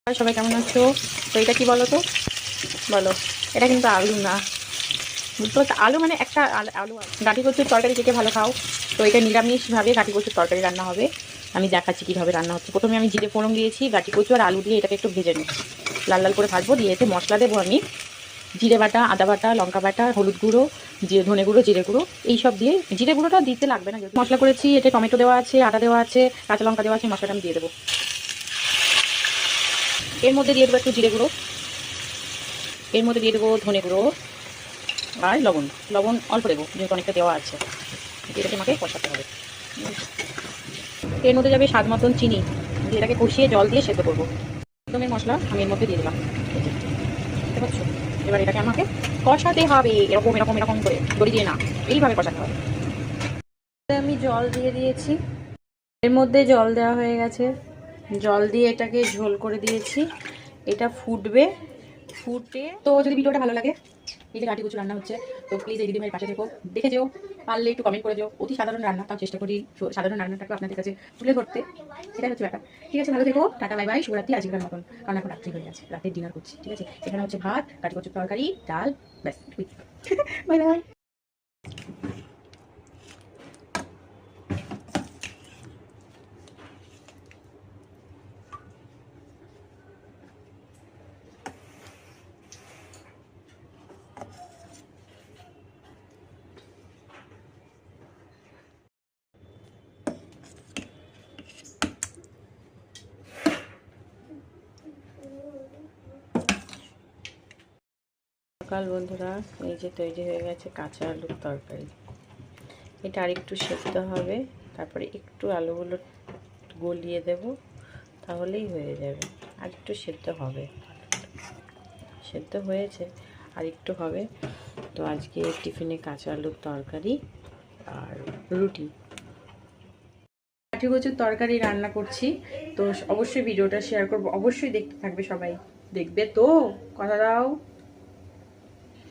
High সবাই কেমন আছো? তো এটা কি বলো তো, বলো। এটা কিন্তু আলু না, বুঝতে পারছো? আলু মানে একটা আলু গাঁটি কচুর তরকারি থেকে ভালো খাও। তো এটা নিরামিষভাবে গাঁটি কচুর তরকারি রান্না হবে। আমি দেখাচ্ছি কীভাবে রান্না হচ্ছে। প্রথমে আমি জিরে ফোড়ন দিয়েছি, গাঁটি কচু আর আলু দিয়ে এটাকে একটু ভেজে নিই, লাল লাল করে ভাজবো। দিয়ে এতে মশলা দেবো আমি, জিরে বাটা, আদা বাটা, লঙ্কা বাটা, হলুদ গুঁড়ো, ধনে গুঁড়ো, জিরে গুঁড়ো, এইসব দিয়ে। জিরে গুঁড়োটা দিতে লাগবে না, মশলা করেছি। এতে টমেটো দেওয়া আছে, আদা দেওয়া আছে, কাঁচা লঙ্কা দেওয়া আছে। মশলাটা আমি দিয়ে দেবো। এর মধ্যে দিয়ে দেবো একটু জিরে গুঁড়ো, এর মধ্যে দিয়ে দেবো ধনে গুঁড়ো আর লবণ। লবণ অল্প দেবো, যেহেতু অনেকটা দেওয়া আছে। এটাকে আমাকে কষাতে হবে। এর মধ্যে যাবে স্বাদ মতন চিনি, দিয়ে এটাকে কষিয়ে জল দিয়ে সেদ্ধ করবো। একদমের মশলা আমি এর মধ্যে দিয়ে দিলাম, বুঝতে পারছো? এবার এটাকে আমাকে কষাতে হবে, এরকম এরকম এরকম করে, দড়ি দিয়ে না, এইভাবে কষাতে হবে। আমি জল দিয়ে দিয়েছি, এর মধ্যে জল দেওয়া হয়ে গেছে। জল দিয়ে এটাকে ঝোল করে দিয়েছি। এটা ফুটবে, ফুটে তো যদি ভিডিওটা ভালো লাগে, এই যে গাঁটি কচু রান্না হচ্ছে, তো প্লিজ এই দিদিভাইয়ের পাশে থেকো, দেখে যেও, পারলে একটু কমেন্ট করে যেও। অতি সাধারণ রান্না, তাও চেষ্টা করি সাধারণ রান্নাটাকে আপনাদের কাছে তুলে ধরতে। সেটাই হচ্ছে ব্যাপার। ঠিক আছে, ভালো থেকো, টাটা বাই বাই, শুভরাত্রি। আজকের মতন, কারণ এখন রাত্রি হয়ে গেছে, রাতের ডিনার করছি। ঠিক আছে, এখানে হচ্ছে ভাত, গাঁটি কচুর তরকারি, ডাল, ব্যাস। Bye bye. সকাল বন্ধুরা, এই যে তৈরি হয়ে গেছে কাঁচা আলুর তরকারি। এটা আরেকটু সেদ্ধ হবে, তারপরে একটু আলুগুলো গলিয়ে দেব, তাহলেই হয়ে যাবে। আর একটু সেদ্ধ হবে, সেদ্ধ হয়েছে, আর একটু হবে। তো আজকে টিফিনে কাঁচা আলুর তরকারি আর রুটি। গাঁটি কচুর তরকারি রান্না করছি, তো অবশ্যই ভিডিওটা শেয়ার করবো, অবশ্যই দেখতে থাকবে সবাই। দেখবে তো, কথা দাও।